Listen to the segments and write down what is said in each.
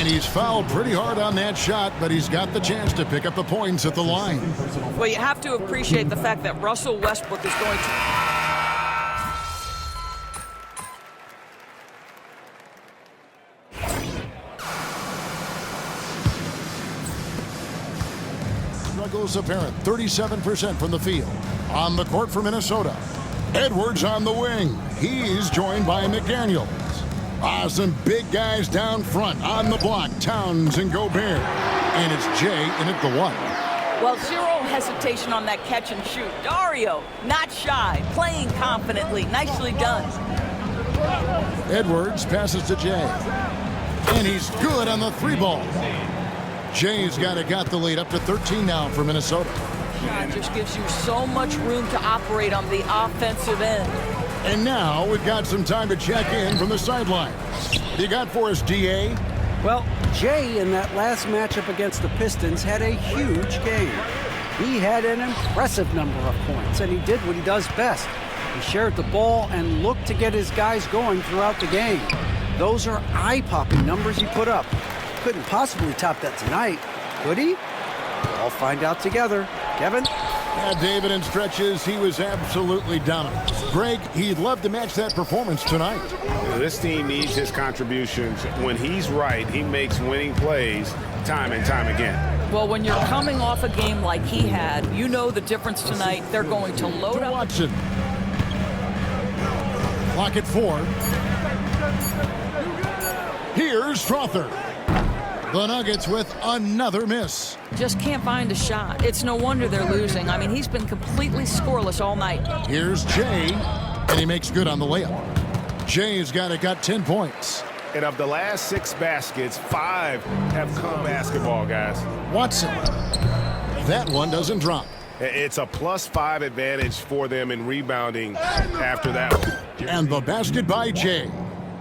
he's fouled pretty hard on that shot, but he's got the chance to pick up the points at the line. Well, you have to appreciate the fact that Russell Westbrook is going to... Struggles apparent, 37% from the field. On the court for Minnesota, Edwards on the wing. He's joined by McDaniels. Some big guys down front on the block, Towns and Gobert. And it's Jay in at the one. Well, zero hesitation on that catch and shoot. Dario, not shy, playing confidently. Nicely done. Edwards passes to Jay. And he's good on the three ball. Jay's got the lead up to 13 now for Minnesota. God, just gives you so much room to operate on the offensive end. And now we've got some time to check in from the sideline. What you got for us, DA? Well, Jay in that last matchup against the Pistons had a huge game. He had an impressive number of points, and he did what he does best. He shared the ball and looked to get his guys going throughout the game. Those are eye-popping numbers he put up. Couldn't possibly top that tonight, could he? I'll find out together. Kevin? Yeah, David, in stretches, he was absolutely dominant. Greg, he'd love to match that performance tonight. This team needs his contributions. When he's right, he makes winning plays time and time again. Well, when you're coming off a game like he had, you know the difference tonight. They're going to load up. Watson. Clock at 4. Here's Strother. The Nuggets with another miss. Just can't find a shot. It's no wonder they're losing. I mean, he's been completely scoreless all night. Here's Jay, and he makes good on the layup. Jay's got 10 points. And of the last 6 baskets, 5 have come basketball, guys. Watson. That one doesn't drop. It's a +5 advantage for them in rebounding after that one. And the basket by Jay.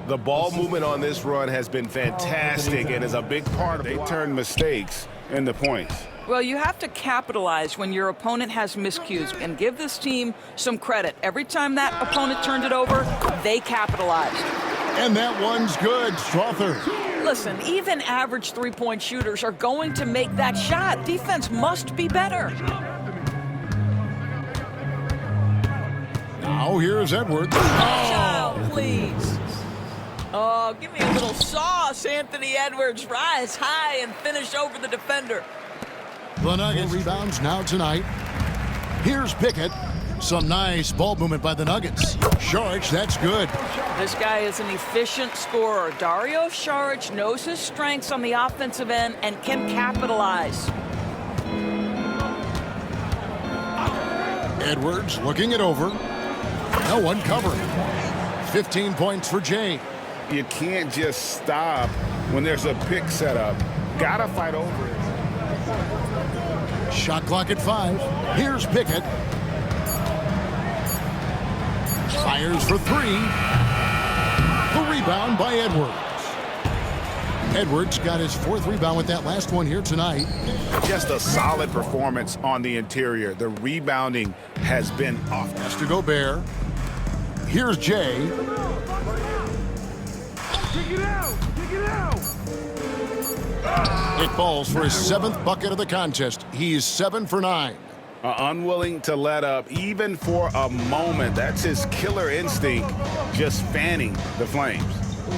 The ball movement on this run has been fantastic and is a big part of it. They turn mistakes into points. Well, you have to capitalize when your opponent has miscues and give this team some credit. Every time that opponent turned it over, they capitalized. And that one's good, Strother. Listen, even average three-point shooters are going to make that shot. Defense must be better. Now here's Edwards. Oh, please. Oh, give me a little sauce, Anthony Edwards. Rise high and finish over the defender. The Nuggets rebounds now tonight. Here's Pickett. Some nice ball movement by the Nuggets. Saric, that's good. This guy is an efficient scorer. Dario Saric knows his strengths on the offensive end and can capitalize. Edwards looking it over. No one covering. 15 points for Jay. You can't just stop when there's a pick set up. Gotta fight over it. Shot clock at 5. Here's Pickett. Fires for 3. The rebound by Edwards. Edwards got his 4th rebound with that last one here tonight. Just a solid performance on the interior. The rebounding has been off. Has to Gobert. Here's Jay. It falls for his 7th bucket of the contest. He's 7 for 9. Unwilling to let up even for a moment. That's his killer instinct, just fanning the flames.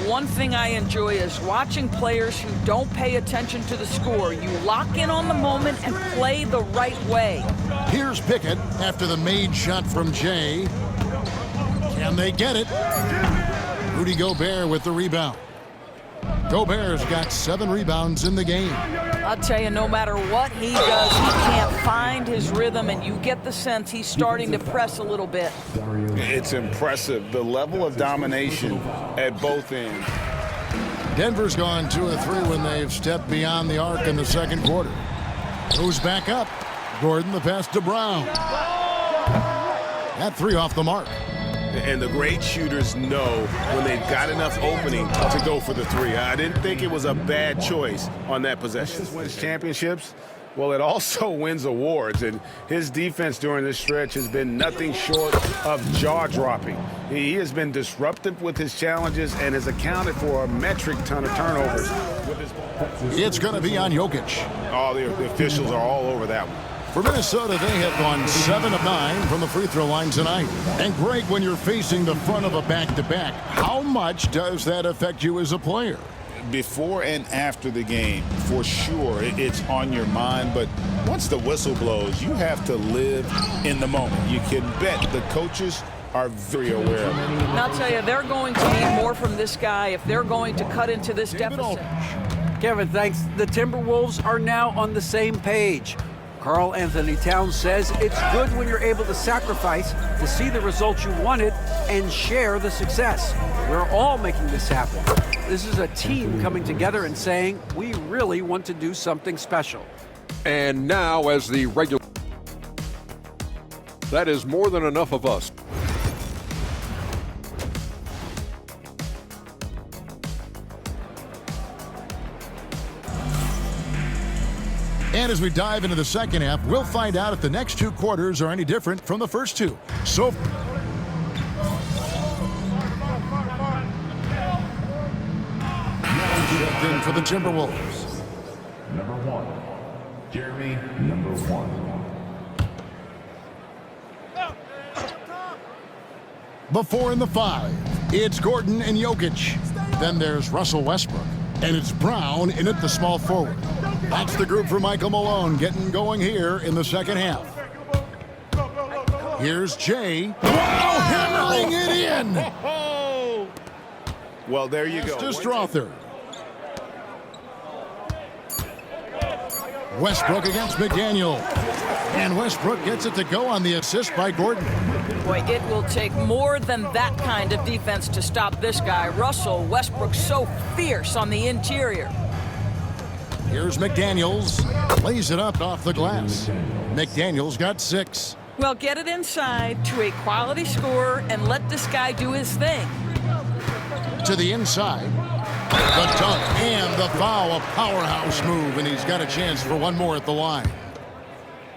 One thing I enjoy is watching players who don't pay attention to the score. You lock in on the moment and play the right way. Here's Pickett after the made shot from Jay. Can they get it? Rudy Gobert with the rebound. Gobert's got 7 rebounds in the game. I'll tell you, no matter what he does, he can't find his rhythm, and you get the sense he's starting to press a little bit. It's impressive, the level of domination at both ends. Denver's gone 2 of 3 when they've stepped beyond the arc in the second quarter. Goes back up. Gordon, the pass to Brown. That 3 off the mark. And the great shooters know when they've got enough opening to go for the 3. I didn't think it was a bad choice on that possession. Wins championships. Well, it also wins awards, and his defense during this stretch has been nothing short of jaw-dropping. He has been disruptive with his challenges and has accounted for a metric ton of turnovers with his ball. It's going to be on Jokic. Oh, the officials are all over that one. For Minnesota, they have gone 7 of 9 from the free throw line tonight. And Greg, when you're facing the front of a back-to-back, how much does that affect you as a player? Before and after the game, for sure, it's on your mind. But once the whistle blows, you have to live in the moment. You can bet the coaches are very aware of it. And I'll tell you, they're going to need more from this guy if they're going to cut into this deficit. Kevin, thanks. The Timberwolves are now on the same page. Karl Anthony Towns says it's good when you're able to sacrifice to see the results you wanted and share the success. We're all making this happen. This is a team coming together and saying, we really want to do something special. And now as the regular, that is more than enough of us. And as we dive into the second half, we'll find out if the next 2 quarters are any different from the first 2. So checked in for the Timberwolves. Number 1, Jeremy, number 1. Before in the 5, it's Gordon and Jokic. Then there's Russell Westbrook. And it's Brown in at the small forward. That's the group for Michael Malone getting going here in the second half. Here's Jay. Wow, hammering it in. Well, there you go. To Strother. Westbrook against McDaniel. And Westbrook gets it to go on the assist by Gordon. Boy, it will take more than that kind of defense to stop this guy. Russell Westbrook so fierce on the interior. Here's McDaniels. Lays it up off the glass. McDaniels got 6. Well, get it inside to a quality scorer and let this guy do his thing. To the inside. The dunk and the foul. A powerhouse move, and he's got a chance for one more at the line.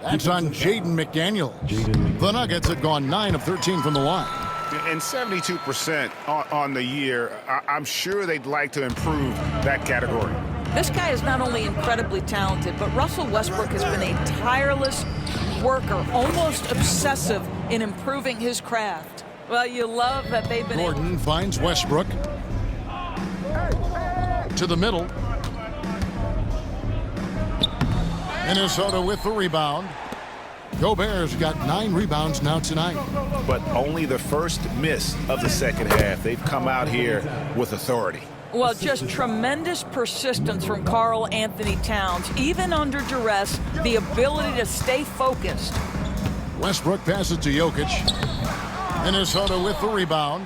That's on Jaden McDaniels. The Nuggets have gone 9 of 13 from the line. And 72% on the year. I'm sure they'd like to improve that category. This guy is not only incredibly talented, but Russell Westbrook has been a tireless worker, almost obsessive in improving his craft. Well, you love that they've been Gordon finds Westbrook. To the middle. Minnesota with the rebound. Gobert's got 9 rebounds now tonight. But only the first miss of the second half. They've come out here with authority. Well, just tremendous persistence from Karl Anthony Towns. Even under duress, the ability to stay focused. Westbrook passes to Jokic. Minnesota with the rebound.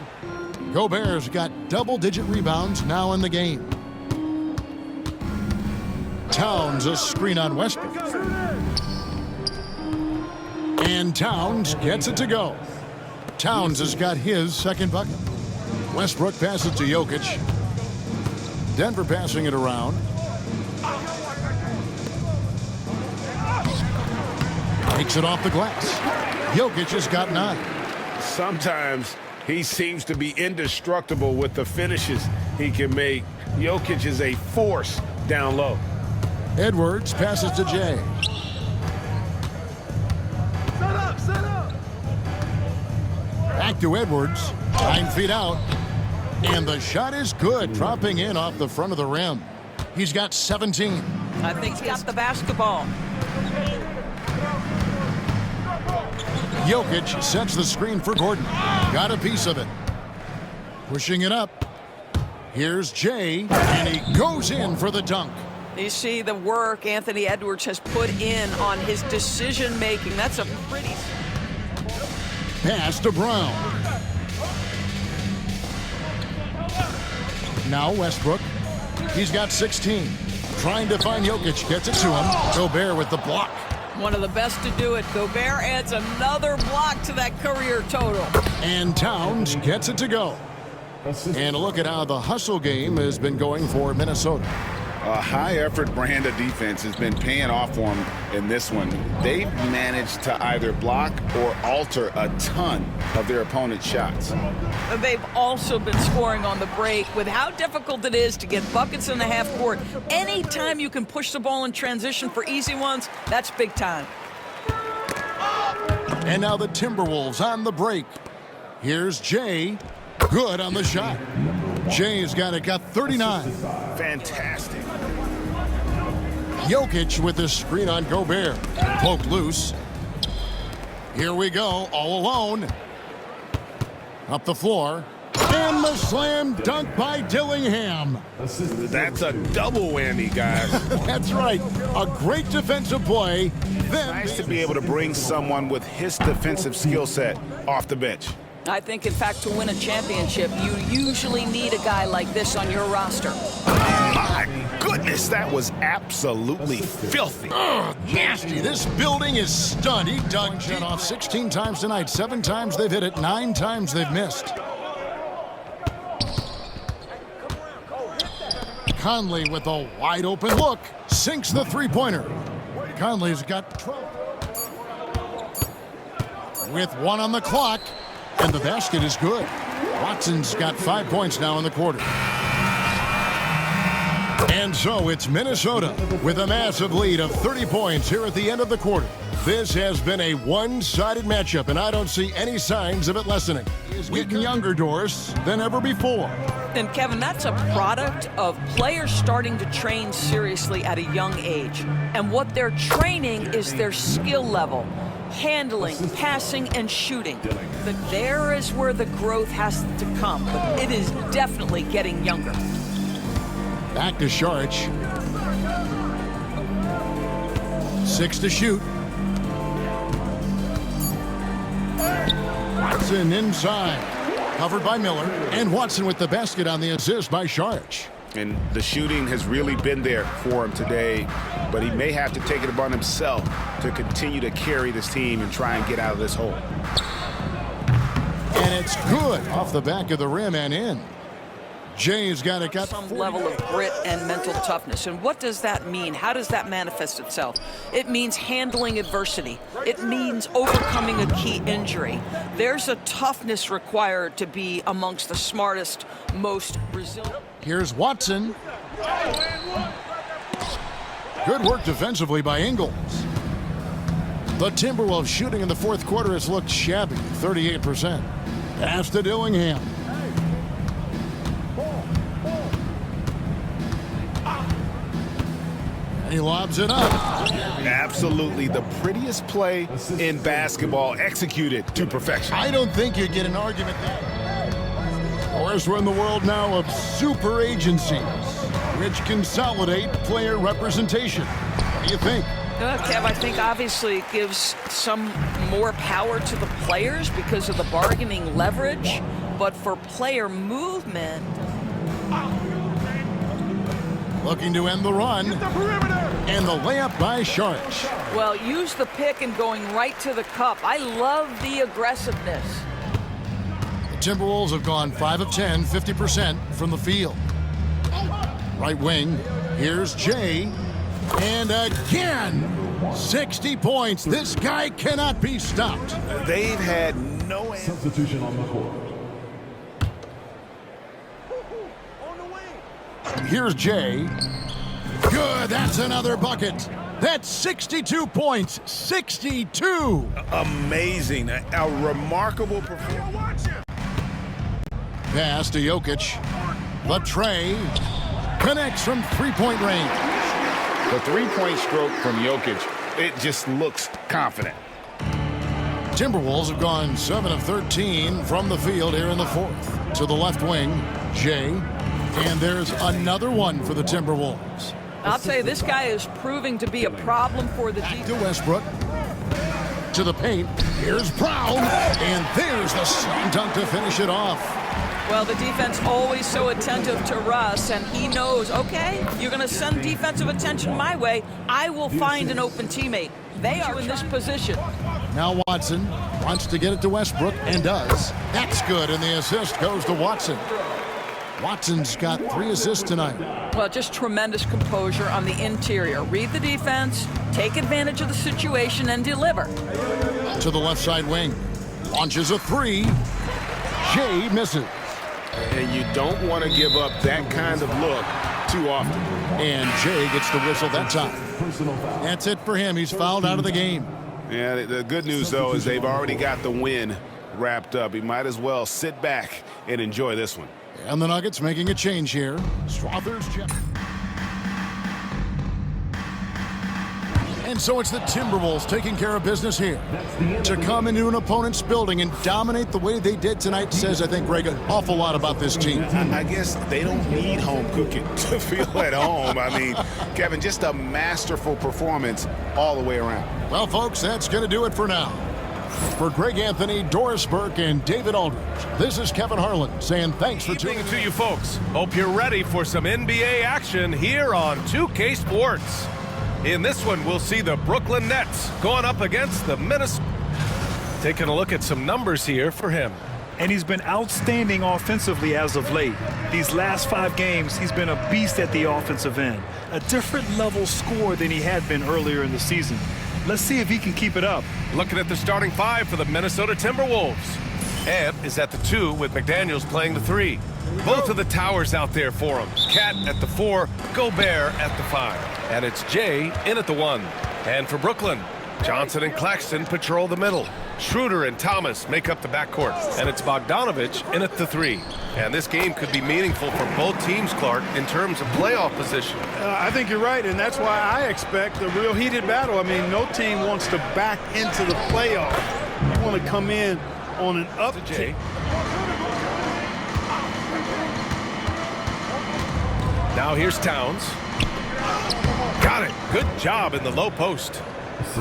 Gobert's got double-digit rebounds now in the game. Towns a screen on Westbrook. And Towns gets it to go. Towns has got his second bucket. Westbrook passes to Jokic. Denver passing it around. Takes it off the glass. Jokic has got 9. Sometimes he seems to be indestructible with the finishes he can make. Jokic is a force down low. Edwards passes to Jay. Set up. Back to Edwards. 9 feet out. And the shot is good, dropping in off the front of the rim. He's got 17. I think he's got the basketball. Jokic sets the screen for Gordon. Got a piece of it. Pushing it up. Here's Jay, and he goes in for the dunk. You see the work Anthony Edwards has put in on his decision-making. That's a pretty... Pass to Brown. Now Westbrook. He's got 16. Trying to find Jokic. Gets it to him. Gobert with the block. One of the best to do it. Gobert adds another block to that career total. And Towns gets it to go. And a look at how the hustle game has been going for Minnesota. A high-effort brand of defense has been paying off for them in this one. They've managed to either block or alter a ton of their opponent's shots. They've also been scoring on the break. With how difficult it is to get buckets in the half court, anytime you can push the ball in transition for easy ones, that's big time. And now the Timberwolves on the break. Here's Jay. Good on the shot. Jay's got 39. Fantastic. Jokic with the screen on Gobert. Poked loose. Here we go, all alone. Up the floor. And the slam dunk by Dillingham. That's a double whammy, guys. That's right. A great defensive play. Then Nice to be able to bring someone with his defensive skill set off the bench. I think, in fact, to win a championship, you usually need a guy like this on your roster. My goodness, that was absolutely filthy. nasty. This building is stunned. He dug shot off 16 times tonight. 7 times they've hit it. 9 times they've missed. Conley with a wide open look. Sinks the three-pointer. Conley's got 12. With 1 on the clock. And the basket is good. Watson's got 5 points now in the quarter. And so it's Minnesota with a massive lead of 30 points here at the end of the quarter. This has been a one-sided matchup, and I don't see any signs of it lessening. He's getting younger, Doris, than ever before. And Kevin, that's a product of players starting to train seriously at a young age. And what they're training is their skill level. Handling, passing, and shooting. There is where the growth has to come, but it is definitely getting younger. Back to Saric. 6 to shoot. Watson inside. Covered by Miller. And Watson with the basket on the assist by Saric. And the shooting has really been there for him today, but he may have to take it upon himself to continue to carry this team and try and get out of this hole. And it's good off the back of the rim and in. Jay's got it. Some level of grit and mental toughness. And what does that mean? How does that manifest itself? It means handling adversity. It means overcoming a key injury. There's a toughness required to be amongst the smartest, most resilient. Here's Watson. Good work defensively by Ingles. The Timberwolves shooting in the fourth quarter has looked shabby, 38%. Pass to Dillingham. And he lobs it up. Absolutely the prettiest play in basketball, executed to perfection. I don't think you get an argument there. Of course, we're in the world now of super agencies, which consolidate player representation. What do you think? Kev, I think obviously it gives some more power to the players because of the bargaining leverage, but for player movement. Looking to end the run. And the layup by Saric. Well, use the pick and going right to the cup. I love the aggressiveness. The Timberwolves have gone 5 of 10, 50% from the field. Right wing, here's Jay. And again, 60 points. This guy cannot be stopped. They've had no Substitution on the court. Here's Jay. Good, that's another bucket. That's 62 points, 62. amazing, a remarkable performance. Pass to Jokic. The tray connects from three-point range. The three-point stroke from Jokic, it just looks confident. Timberwolves have gone 7 of 13 from the field here in the fourth. To the left wing, Jay. And there's another one for the Timberwolves. I'll tell you, this guy is proving to be a problem for the Back defense. to Westbrook. To the paint. Here's Brown. And there's the slam dunk to finish it off. Well, the defense always so attentive to Russ, and he knows, okay, you're going to send defensive attention my way. I will find an open teammate. They are in this position. Now Watson wants to get it to Westbrook and does. That's good, and the assist goes to Watson. Watson's got 3 assists tonight. Well, just tremendous composure on the interior. Read the defense, take advantage of the situation, and deliver. To the left side wing. Launches a 3. Jay misses. And you don't want to give up that kind of look too often. And Jay gets the whistle that time. That's it for him. He's fouled out of the game. Yeah, the good news, though, is they've already got the win wrapped up. He might as well sit back and enjoy this one. And the Nuggets making a change here. Struthers check. And so it's the Timberwolves taking care of business here. To come into an opponent's building and dominate the way they did tonight says, I think, Greg, an awful lot about this team. I guess they don't need home cooking to feel at home. I mean, Kevin, just a masterful performance all the way around. Well, folks, that's going to do it for now. For Greg Anthony, Doris Burke, and David Aldridge, this is Kevin Harlan saying thanks for tuning in. To you folks. Hope you're ready for some NBA action here on 2K Sports. In this one, we'll see the Brooklyn Nets going up against the Minnesota. Taking a look at some numbers here for him. And he's been outstanding offensively as of late. These last 5 games, he's been a beast at the offensive end. A different level score than he had been earlier in the season. Let's see if he can keep it up. Looking at the starting 5 for the Minnesota Timberwolves. Ant is at the 2 with McDaniels playing the 3. Both of the towers out there for him. Cat at the 4, Gobert at the 5. And it's Jay in at the 1. And for Brooklyn, Johnson and Claxton patrol the middle. Schroeder and Thomas make up the backcourt. And it's Bogdanovich in at the 3. And this game could be meaningful for both teams, Clark, in terms of playoff position. I think you're right, and that's why I expect a real heated battle. I mean, no team wants to back into the playoffs. You want to come in on an uptick. Now here's Towns. Got it. Good job in the low post.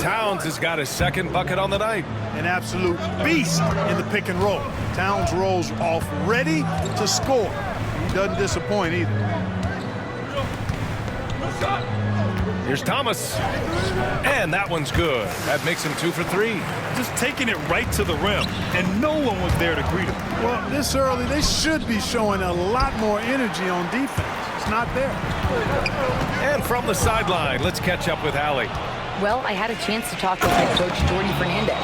Towns has got his 2nd bucket on the night. An absolute beast in the pick and roll. Towns rolls off ready to score. He doesn't disappoint either. Here's Thomas. And that one's good. That makes him 2 for 3. Just taking it right to the rim, and no one was there to greet him. Well, this early, they should be showing a lot more energy on defense. It's not there. And from the sideline, let's catch up with Allie. Well, I had a chance to talk with head coach Jordy Fernandez.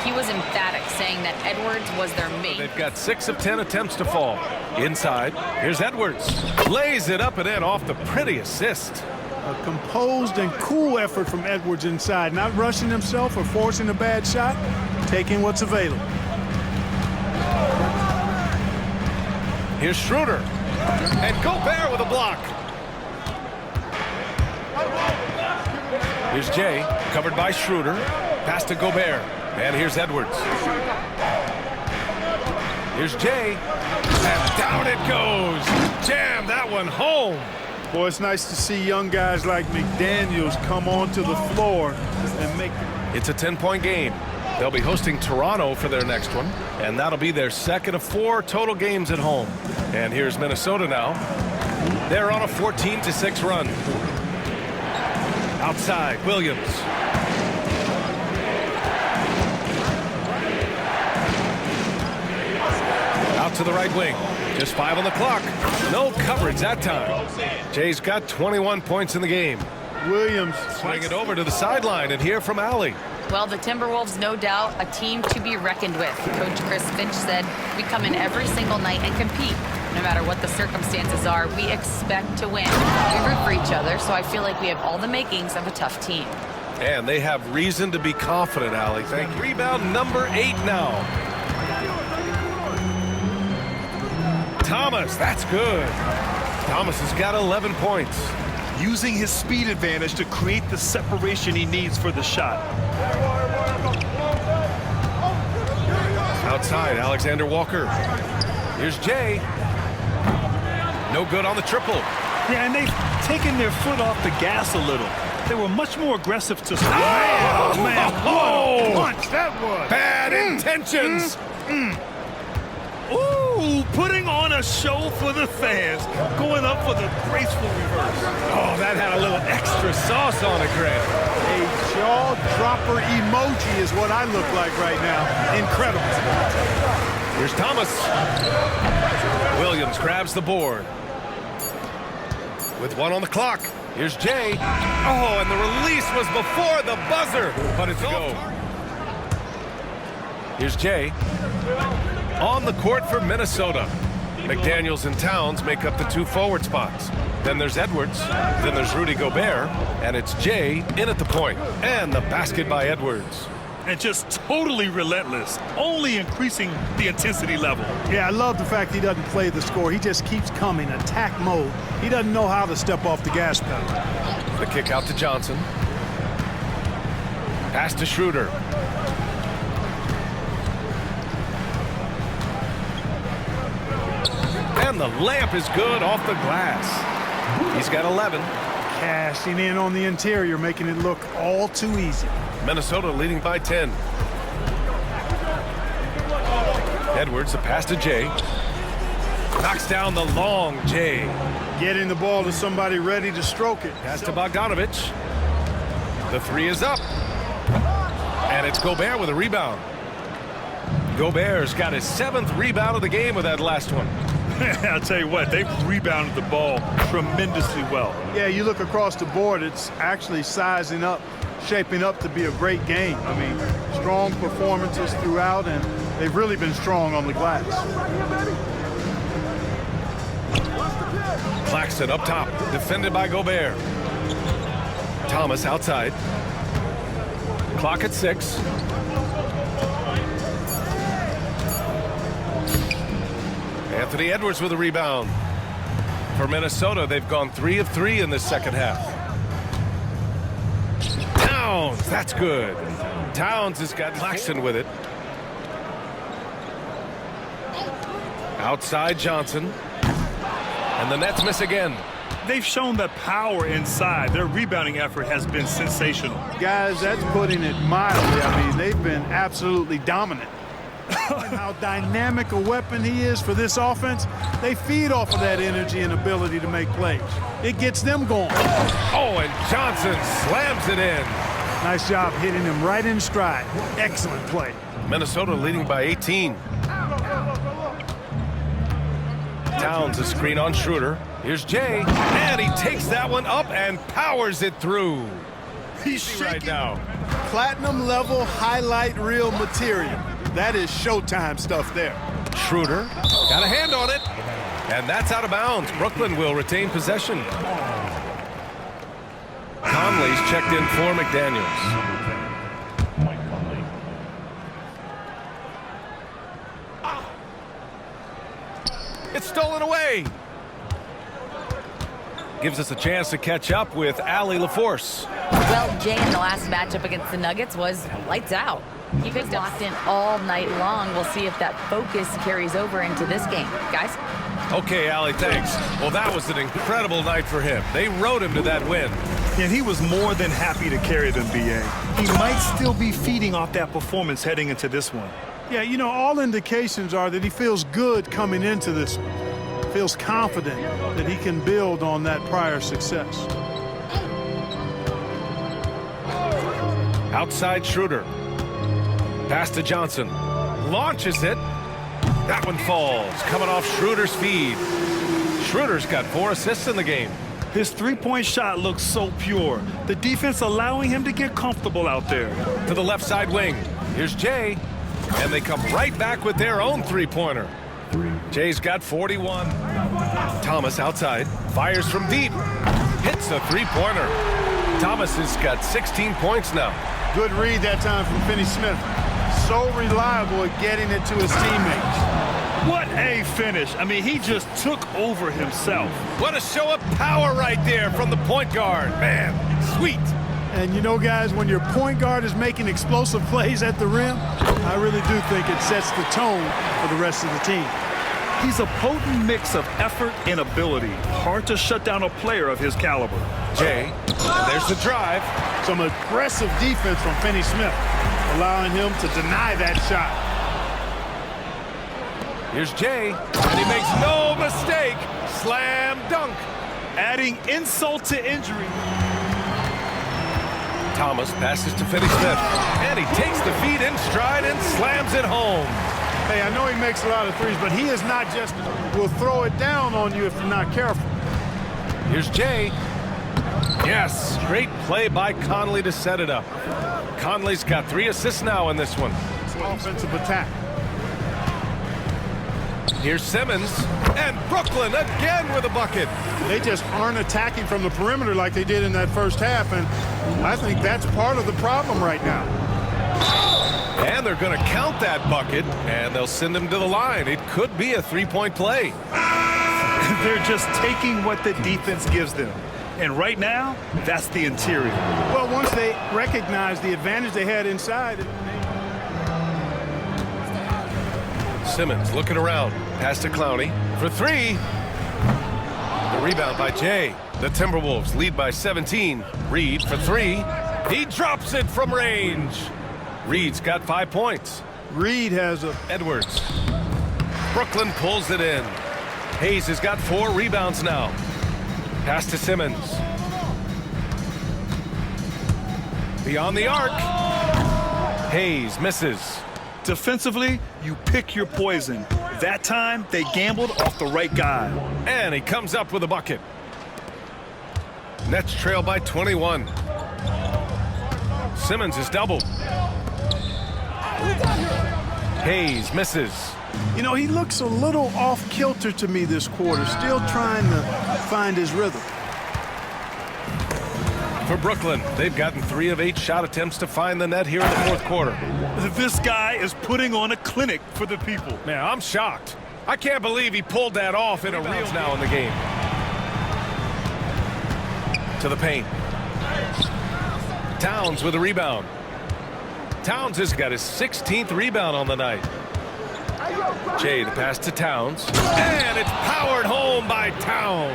He was emphatic, saying that Edwards was their main. They've got 6 of 10 attempts to fall. Inside, here's Edwards. Lays it up and in off the pretty assist. A composed and cool effort from Edwards inside, not rushing himself or forcing a bad shot, taking what's available. Here's Schroeder. And Gobert with a block. Here's Jay, covered by Schroeder. Pass to Gobert. And here's Edwards. Here's Jay. And down it goes. Jam that one home. Boy, it's nice to see young guys like McDaniels come onto the floor and make. It's a 10-point game. They'll be hosting Toronto for their next one, and that'll be their 2nd of 4 total games at home. And here's Minnesota now. They're on a 14-6 run. Outside, Williams. Out to the right wing. Just 5 on the clock. No coverage that time. Jay's got 21 points in the game. Williams. Swing it over to the sideline and hear from Allie. Well, the Timberwolves, no doubt, a team to be reckoned with. Coach Chris Finch said, we come in every single night and compete. No matter what the circumstances are, we expect to win. We root for each other, so I feel like we have all the makings of a tough team. And they have reason to be confident, Allie. Thank you. Rebound number 8 now. Thomas, that's good. Thomas has got 11 points. Using his speed advantage to create the separation he needs for the shot. Outside, Alexander Walker. Here's Jay. No good on the triple. Yeah, and they've taken their foot off the gas a little. They were much more aggressive to start. Oh, man, what a punch that was. Bad intentions. Ooh, putting on a show for the fans. Going up for the graceful reverse. Oh, that had a little extra sauce on it, Grant. A jaw-dropper emoji is what I look like right now. Incredible. Here's Thomas. Williams grabs the board. With 1 on the clock, here's Jay. Oh, and the release was before the buzzer, but it's go. Here's Jay. On the court for Minnesota. McDaniels and Towns make up the 2 forward spots. Then there's Edwards. Then there's Rudy Gobert. And it's Jay in at the point. And the basket by Edwards. And just totally relentless, only increasing the intensity level. Yeah, I love the fact he doesn't play the score. He just keeps coming, attack mode. He doesn't know how to step off the gas pedal. The kick out to Johnson. Pass to Schroeder. And the layup is good off the glass. He's got 11. Cashing in on the interior, making it look all too easy. Minnesota leading by 10. Edwards, a pass to Jay. Knocks down the long Jay. Getting the ball to somebody ready to stroke it. Pass to Bogdanovich. The 3 is up. And it's Gobert with a rebound. Gobert's got his 7th rebound of the game with that last one. I'll tell you what, they've rebounded the ball tremendously well. Yeah, you look across the board, it's actually sizing up, shaping up to be a great game. I mean, strong performances throughout, and they've really been strong on the glass. Claxton up top, defended by Gobert. Thomas outside. Clock at 6. Anthony Edwards with a rebound. For Minnesota, they've gone 3 of 3 in this second half. Towns, that's good. Towns has got Claxton with it. Outside Johnson. And the Nets miss again. They've shown the power inside. Their rebounding effort has been sensational. Guys, that's putting it mildly. I mean, they've been absolutely dominant. And how dynamic a weapon he is for this offense, they feed off of that energy and ability to make plays. It gets them going. Oh, and Johnson slams it in. Nice job hitting him right in stride. Excellent play. Minnesota leading by 18. Towns a screen on Schroeder. Here's Jay, and he takes that one up and powers it through. He's shaking right now. Platinum level highlight reel material. That is Showtime stuff there. Schroeder got a hand on it, and that's out of bounds. Brooklyn will retain possession. Conley's checked in for McDaniels. It's stolen away. Gives us a chance to catch up with Allie LaForce. Well, Jay in the last matchup against the Nuggets was lights out. He was locked in all night long. We'll see if that focus carries over into this game. Guys? Okay, Allie, thanks. Well, that was an incredible night for him. They rode him to that win. And he was more than happy to carry them, B.A. He might still be feeding off that performance heading into this one. Yeah, you know, all indications are that he feels good coming into this one. Feels confident that he can build on that prior success. Outside Schroeder. Pass to Johnson. Launches it. That one falls. Coming off Schroeder's feed. Schroeder's got 4 assists in the game. His three-point shot looks so pure. The defense allowing him to get comfortable out there. To the left side wing. Here's Jay. And they come right back with their own three-pointer. Jay's got 41. Thomas outside. Fires from deep. Hits a three-pointer. Thomas has got 16 points now. Good read that time from Finney-Smith. So reliable at getting it to his teammates. What a finish. I mean, he just took over himself. What a show of power right there from the point guard. Man, sweet. And you know, guys, when your point guard is making explosive plays at the rim, I really do think it sets the tone for the rest of the team. He's a potent mix of effort and ability. Hard to shut down a player of his caliber. Jay, and there's the drive. Some aggressive defense from Finney-Smith, allowing him to deny that shot. Here's Jay, and he makes no mistake. Slam dunk. Adding insult to injury. Thomas passes to Finney-Smith, and he takes the feed in stride and slams it home. Hey, I know he makes a lot of threes, but he is not just will throw it down on you if you're not careful. Here's Jay. Yes, great play by Conley to set it up. Conley's got 3 assists now in this one. Offensive attack. Here's Simmons, and Brooklyn again with a bucket. They just aren't attacking from the perimeter like they did in that first half, and I think that's part of the problem right now. And they're going to count that bucket, and they'll send him to the line. It could be a 3-point play. They're just taking what the defense gives them. And right now, that's the interior. Well, once they recognize the advantage they had inside. Simmons looking around. Pass to Clowney for 3. The rebound by Jay. The Timberwolves lead by 17. Reed for 3. He drops it from range. Reed's got 5 points. Reed has a... Edwards. Brooklyn pulls it in. Hayes has got 4 rebounds now. Pass to Simmons. Beyond the arc. Hayes misses. Defensively, you pick your poison. That time, they gambled off the right guy. And he comes up with a bucket. Nets trail by 21. Simmons is doubled. Hayes misses. You know, he looks a little off-kilter to me this quarter, still trying to find his rhythm. For Brooklyn, they've gotten 3 of 8 shot attempts to find the net here in the fourth quarter. This guy is putting on a clinic for the people. Man, I'm shocked. I can't believe he pulled that off in a reel now in the game. To the paint. Towns with a rebound. Towns has got his 16th rebound on the night. Jay, the pass to Towns. And it's powered home by Towns.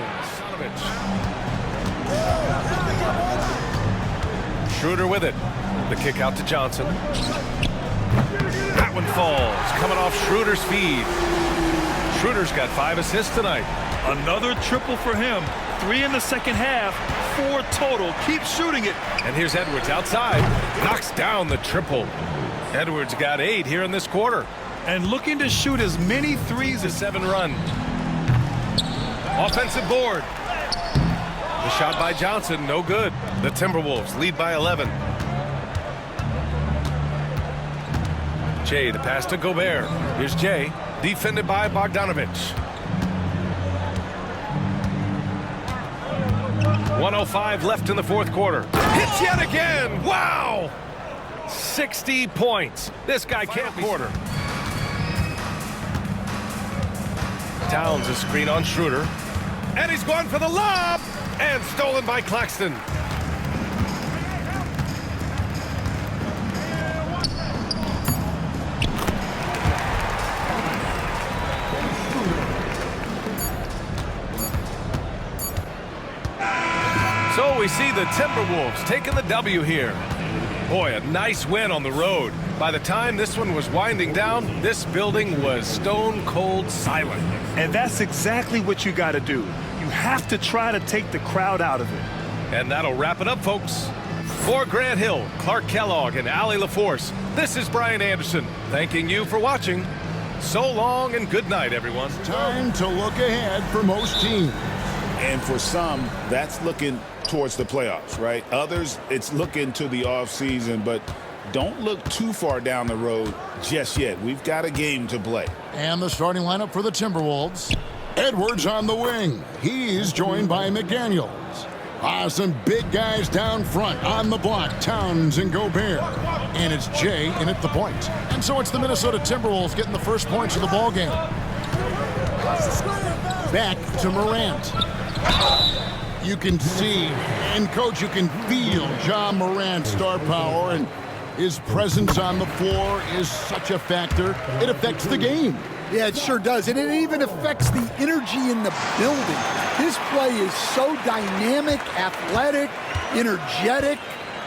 Schroeder with it. The kick out to Johnson. That one falls. Coming off Schroeder's feed. Schroeder's got 5 assists tonight. Another triple for him. 3 in the second half. 4 total. Keep shooting it. And here's Edwards outside. Knocks down the triple. Edwards got 8 here in this quarter. And looking to shoot as many threes as 7 run. Offensive board. The shot by Johnson, no good. The Timberwolves lead by 11. Jay, the pass to Gobert. Here's Jay, defended by Bogdanovich. 1:05 left in the fourth quarter. Hits yet again. Wow! 60 points. This guy can't quarter. Towns a screen on Schroeder. And he's going for the lob. And stolen by Claxton. So we see the Timberwolves taking the W here. Boy, a nice win on the road. By the time this one was winding down, this building was stone cold silent. And that's exactly what you got to do. You have to try to take the crowd out of it. And that'll wrap it up, folks. For Grant Hill, Clark Kellogg, and Allie LaForce, this is Brian Anderson, thanking you for watching. So long and good night, everyone. Time to look ahead for most teams. And for some, that's looking towards the playoffs, right? Others, it's looking to the offseason, but don't look too far down the road just yet. We've got a game to play. And the starting lineup for the Timberwolves. Edwards on the wing. He's joined by McDaniels. Some big guys down front on the block. Towns and Gobert. And it's Jay in at the point. And so it's the Minnesota Timberwolves getting the first points of the ball game. Back to Morant. You can see, and coach, you can feel Ja Morant's star power, and his presence on the floor is such a factor. It affects the game. Yeah, it sure does. And it even affects the energy in the building. His play is so dynamic, athletic, energetic.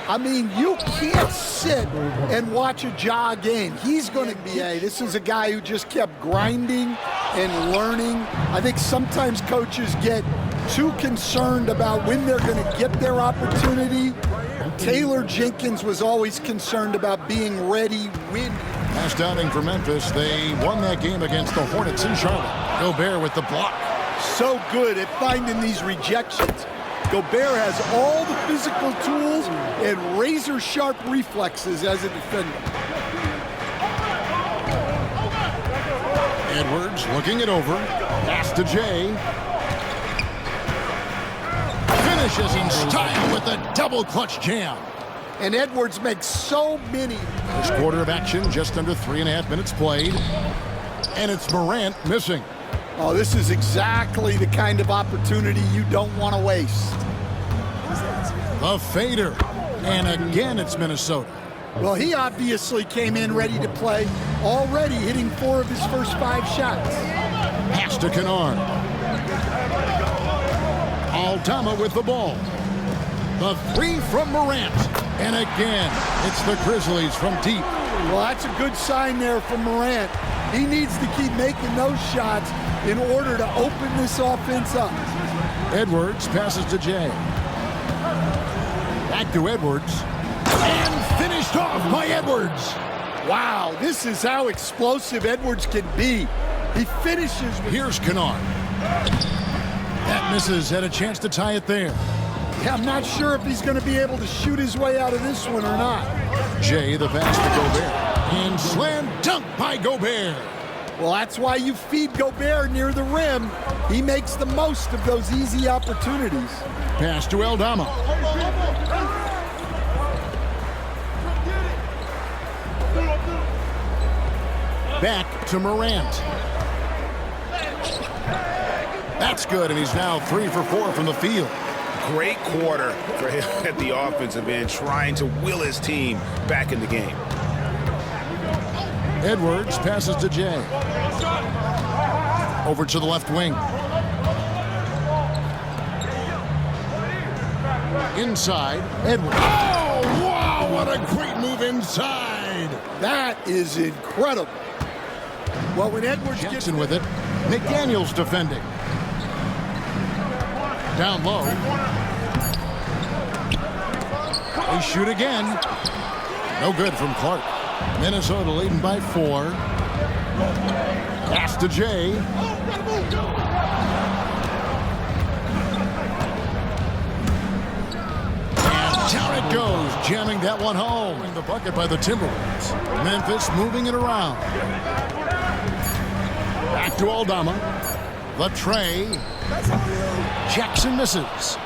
I mean, you can't sit and watch a Ja game. He's going to be This is a guy who just kept grinding and learning. I think sometimes coaches get too concerned about when they're going to get their opportunity. Taylor Jenkins was always concerned about being ready when Last outing for Memphis, they won that game against the Hornets in Charlotte. Gobert with the block. So good at finding these rejections. Gobert has all the physical tools and razor-sharp reflexes as a defender. Edwards looking it over. Pass to Jay. Finishes in style with a double clutch jam. And Edwards makes so many. First quarter of action, just under 3.5 minutes played. And it's Morant missing. Oh, this is exactly the kind of opportunity you don't want to waste. The fader. And again, it's Minnesota. Well, he obviously came in ready to play, already hitting 4 of his first 5 shots. Pass to Kennard. Aldama with the ball. The 3 from Morant. And again, it's the Grizzlies from deep. Well, that's a good sign there from Morant. He needs to keep making those shots in order to open this offense up. Edwards passes to Jay. Back to Edwards. And finished off by Edwards. Wow, this is how explosive Edwards can be. He finishes with... Here's Kennard. That misses. Had a chance to tie it there. Yeah, I'm not sure if he's going to be able to shoot his way out of this one or not. Jay, the pass to Gobert. And slam dunk by Gobert. Well, that's why you feed Gobert near the rim. He makes the most of those easy opportunities. Pass to Aldama. Back to Morant. That's good, and he's now 3 for 4 from the field. Great quarter for him at the offensive end, trying to will his team back in the game. Edwards passes to Jay. Over to the left wing. Inside, Edwards. Oh, wow, what a great move inside. That is incredible. Well, when Edwards Jackson with it, McDaniels defending. Down low. They shoot again. No good from Clark. Minnesota leading by 4. Pass to Jay. And down it goes, jamming that one home. The bucket by the Timberwolves. Memphis moving it around. Back to Aldama. The tray. Jackson misses.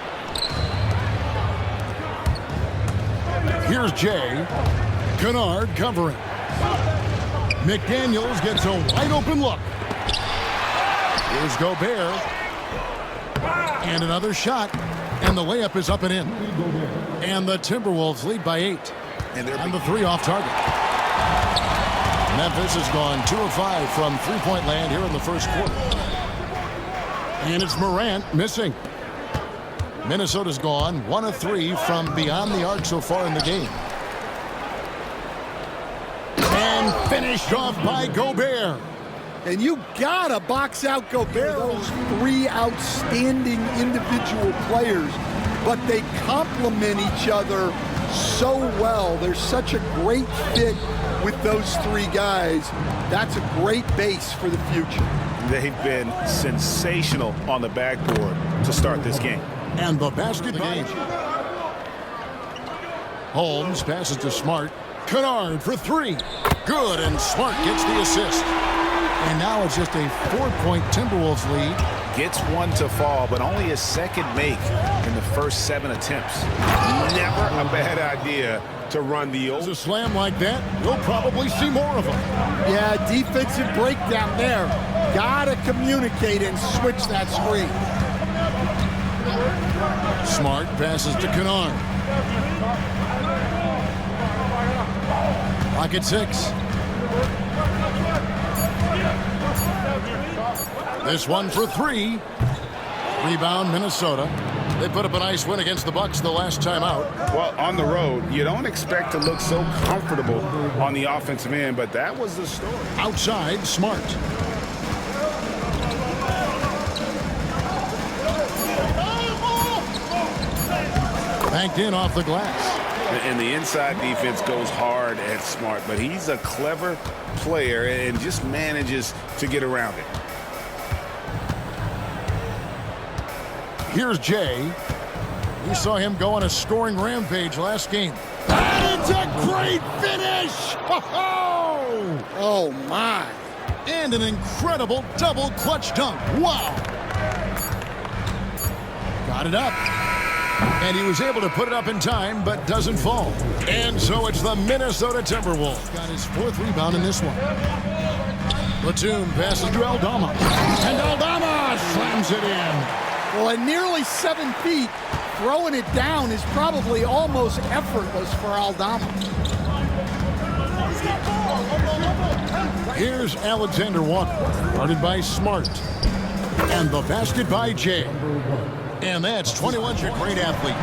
Here's Jay. Kennard covering. McDaniels gets a wide open look. Here's Gobert. And another shot. And the layup is up and in. And the Timberwolves lead by 8. And the 3 off target. Memphis has gone 2 of 5 from three-point land here in the first quarter. And it's Morant missing. Minnesota's gone 1 of 3 from beyond the arc so far in the game. And finished off by Gobert. And you gotta box out Gobert. Those 3 outstanding individual players, but they complement each other so well. There's such a great fit with those 3 guys. That's a great base for the future. They've been sensational on the backboard to start this game. And the basket game. Holmes passes to Smart. Kennard for 3. Good, and Smart gets the assist. And now it's just a 4-point Timberwolves lead. Gets one to fall, but only his second make in the first 7 attempts. Never a bad idea to run the old. A slam like that, you'll probably see more of them. Yeah, defensive breakdown there. Gotta communicate and switch that screen. Smart passes to Kennard. Clock at 6. This one for 3. Rebound, Minnesota. They put up a nice win against the Bucks the last time out. Well, on the road, you don't expect to look so comfortable on the offensive end, but that was the story. Outside, Smart. Banked in off the glass. And the inside defense goes hard at Smart, but he's a clever player and just manages to get around it. Here's Jay. We saw him go on a scoring rampage last game. And it's a great finish! Oh, my. And an incredible double clutch dunk. Wow! Got it up. And he was able to put it up in time, but doesn't fall. And so it's the Minnesota Timberwolves. Got his 4th rebound in this one. Platoon passes to Aldama. And Aldama slams it in. Well, at nearly 7 feet, throwing it down is probably almost effortless for Aldama. Here's Alexander Walker, guarded by Smart. And the basket by Jay. And that's 21's a great athlete.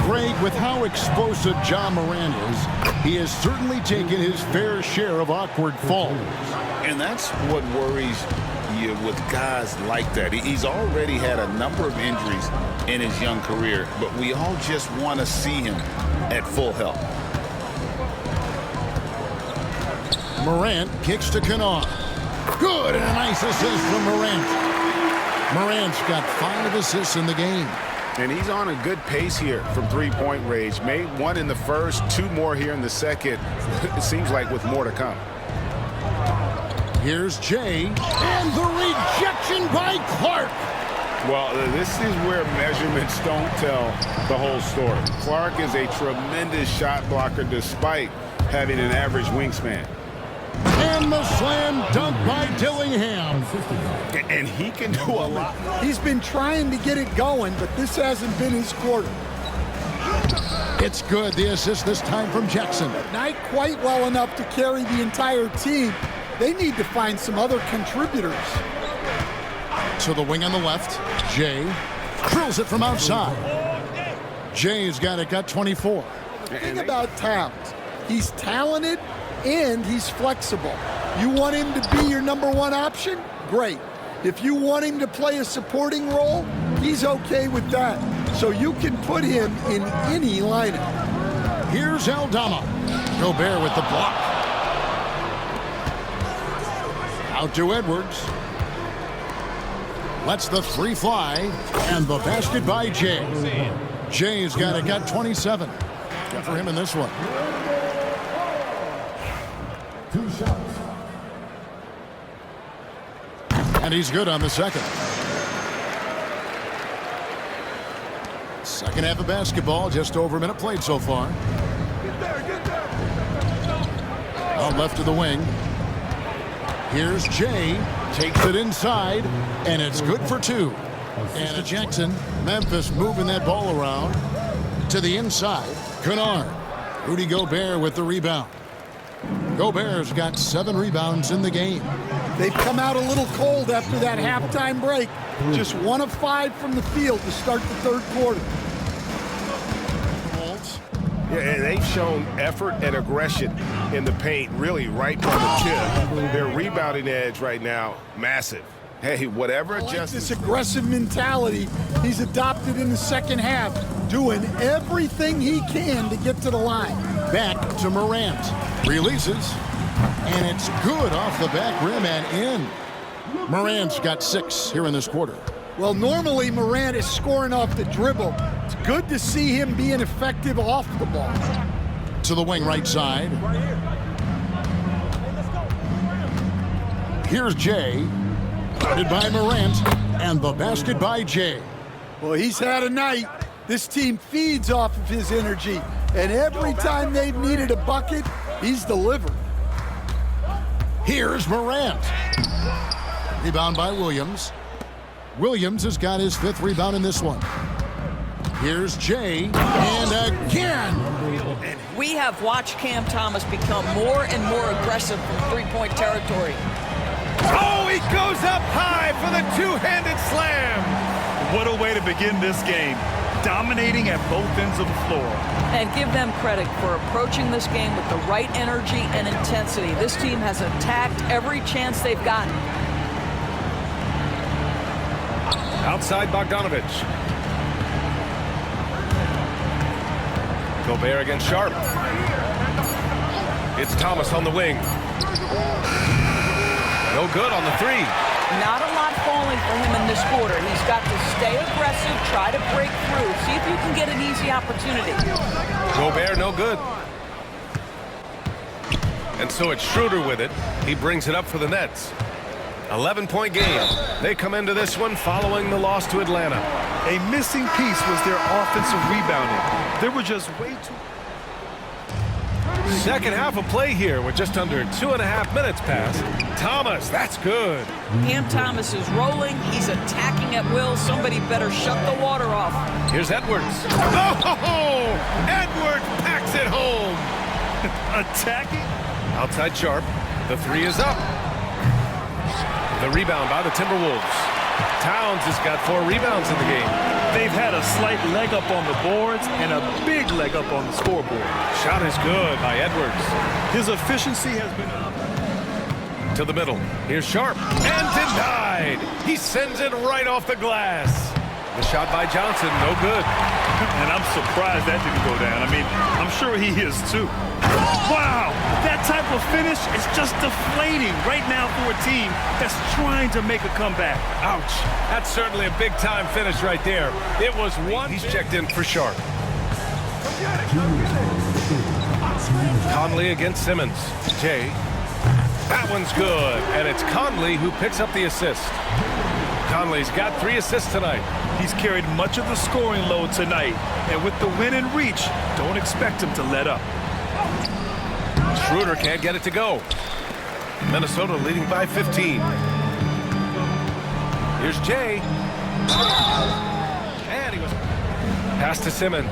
Greg, with how explosive John Moran is, he has certainly taken his fair share of awkward falls. And that's what worries you with guys like that. He's already had a number of injuries in his young career, but we all just want to see him at full health. Morant kicks to Kennard. Good, and a nice assist from Morant. Morant's got 5 assists in the game. And he's on a good pace here from three-point range. Made 1 in the first, 2 more here in the second. It seems like with more to come. Here's Jay, and the rejection by Clark. Well, this is where measurements don't tell the whole story. Clark is a tremendous shot blocker despite having an average wingspan. And the slam dunk by Dillingham. And he can do a lot. He's been trying to get it going, but this hasn't been his quarter. It's good. The assist this time from Jackson. Not quite well enough to carry the entire team. They need to find some other contributors. To the wing on the left. Jay drills it from outside. Jay's got 24. The thing about Towns, he's talented and he's flexible. You want him to be your #1 option? Great. If you want him to play a supporting role, he's okay with that. So you can put him in any lineup. Here's Aldama. Gobert with the block. Out to Edwards. Lets the 3 fly. And the basket by Jay. Jay's got 27. Good for him in this one. 2 shots. And he's good on the second. Second half of basketball, just over a minute played so far. Out left of the wing. Here's Jay. Takes it inside, and it's good for 2. And Jackson, Memphis moving that ball around to the inside. Kennard. Rudy Gobert with the rebound. Gobert's got 7 rebounds in the game. They've come out a little cold after that halftime break. Just 1 of 5 from the field to start the 3rd quarter. Yeah, and they've shown effort and aggression in the paint, really right from the tip. Their rebounding edge right now, massive. Hey, whatever This aggressive mentality he's adopted in the second half, doing everything he can to get to the line. Back to Morant. Releases. And it's good off the back rim and in. Morant's got 6 here in this quarter. Well, normally Morant is scoring off the dribble. It's good to see him being effective off the ball. To the wing right side. Here's Jay. Guarded by Morant. And the basket by Jay. Well, he's had a night. This team feeds off of his energy. And every time they've needed a bucket, he's delivered. Here's Morant. Rebound by Williams. Williams has got his 5th rebound in this one. Here's Jay. And again. We have watched Cam Thomas become more and more aggressive from 3-point territory. Oh, he goes up high for the 2-handed slam. What a way to begin this game. Dominating at both ends of the floor. And give them credit for approaching this game with the right energy and intensity. This team has attacked every chance they've gotten. Outside Bogdanovich. Gobert against Sharp. It's Thomas on the wing. No good on the three. Not a lot falling for him in this quarter. He's got to stay aggressive, try to break through, see if you can get an easy opportunity. Gobert, no good. And so it's Schroeder with it. He brings it up for the Nets. 11-point game. They come into this one following the loss to Atlanta. A missing piece was their offensive rebounding. They were just way too... Second half of play here with just under 2.5 minutes passed. Thomas, that's good. Cam Thomas is rolling. He's attacking at will. Somebody better shut the water off. Here's Edwards. Oh! Edwards packs it home. Attacking? Outside Sharp. The three is up. The rebound by the Timberwolves. Towns has got 4 rebounds in the game. They've had a slight leg up on the boards and a big leg up on the scoreboard. Shot is good by Edwards. His efficiency has been up. To the middle. Here's Sharp. And denied. He sends it right off the glass. The shot by Johnson, no good. And I'm surprised that didn't go down. I mean, I'm sure he is too. Wow! That type of finish is just deflating right now for a team that's trying to make a comeback. Ouch. That's certainly a big-time finish right there. It was one. He's checked in for Sharp. Conley against Simmons. Jay. That one's good. And it's Conley who picks up the assist. Conley's got 3 assists tonight. He's carried much of the scoring load tonight. And with the win in reach, don't expect him to let up. Schroeder can't get it to go. Minnesota leading by 15. Here's Jay. And he was pass to Simmons.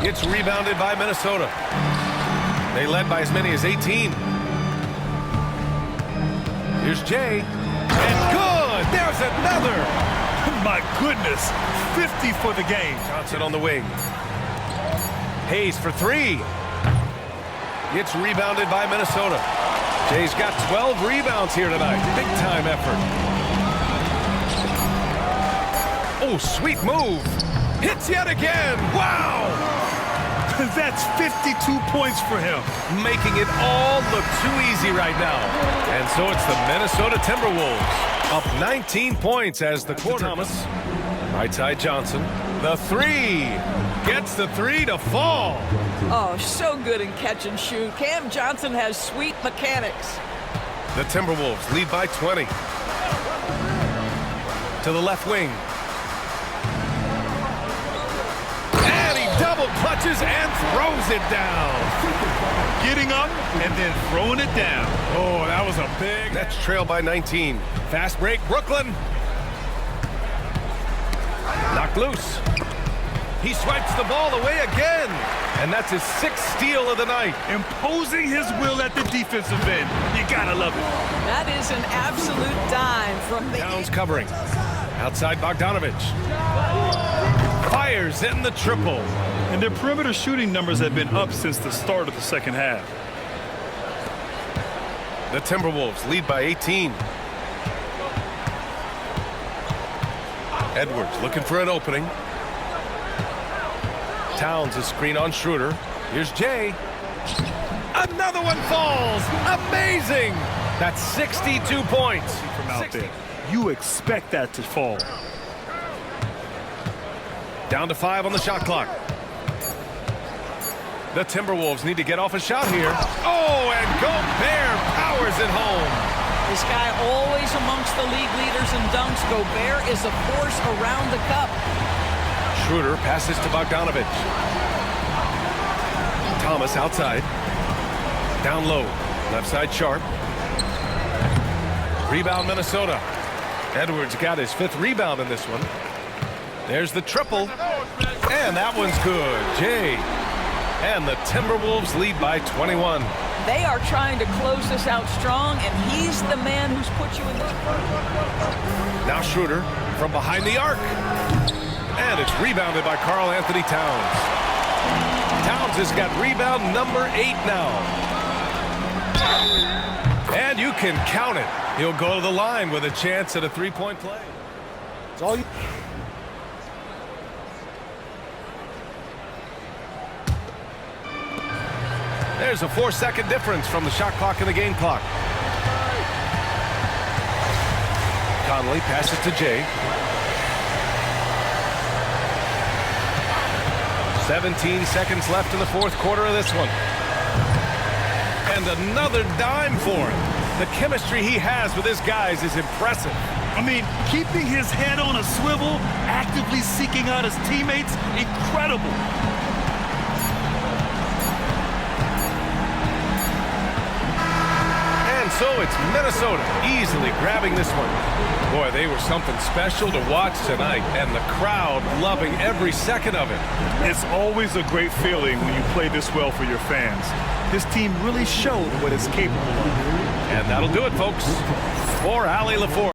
It's rebounded by Minnesota. They led by as many as 18. Here's Jay. And good! There's another! My goodness! 50 for the game. Johnson on the wing. Hayes for 3. It's rebounded by Minnesota. Jay's got 12 rebounds here tonight. Big time effort. Oh, sweet move. Hits yet again. Wow! That's 52 points for him. Making it all look too easy right now. And so it's the Minnesota Timberwolves up 19 points as the quarter. Thomas. Right side Johnson. The 3. Gets the 3 to fall. Oh, so good in catch and shoot. Cam Johnson has sweet mechanics. The Timberwolves lead by 20. To the left wing. And he double clutches and throws it down. Getting up and then throwing it down. Oh, that was a big... Nets trail by 19. Fast break, Brooklyn. Knocked loose. He swipes the ball away again. And that's his 6th steal of the night. Imposing his will at the defensive end. You gotta love it. That is an absolute dime from the... Towns covering. Outside Bogdanovich. Fires in the triple. And their perimeter shooting numbers have been up since the start of the second half. The Timberwolves lead by 18. Edwards looking for an opening. Towns a screen on Schroeder. Here's Jay. Another one falls. Amazing. That's 62 points. From out there. You expect that to fall. Down to 5 on the shot clock. The Timberwolves need to get off a shot here. Oh, and Gobert powers it home. This guy always amongst the league leaders in dunks. Gobert is a force around the cup. Schroeder passes to Bogdanovich. Thomas outside. Down low. Left side Sharp. Rebound Minnesota. Edwards got his 5th rebound in this one. There's the triple. And that one's good. Jay. And the Timberwolves lead by 21. They are trying to close this out strong, and he's the man who's put you in this. Now Schroeder from behind the arc. And it's rebounded by Karl Anthony Towns. Towns has got rebound number 8 now. And you can count it. He'll go to the line with a chance at a 3-point play. It's all you... There's a 4-second difference from the shot clock and the game clock. Conley passes to Jay. 17 seconds left in the fourth quarter of this one. And another dime for him. The chemistry he has with his guys is impressive. I mean, keeping his head on a swivel, actively seeking out his teammates, incredible. And so it's Minnesota easily grabbing this one. Boy, they were something special to watch tonight, and the crowd loving every second of it. It's always a great feeling when you play this well for your fans. This team really showed what it's capable of. And that'll do it, folks. For Allie LaForge.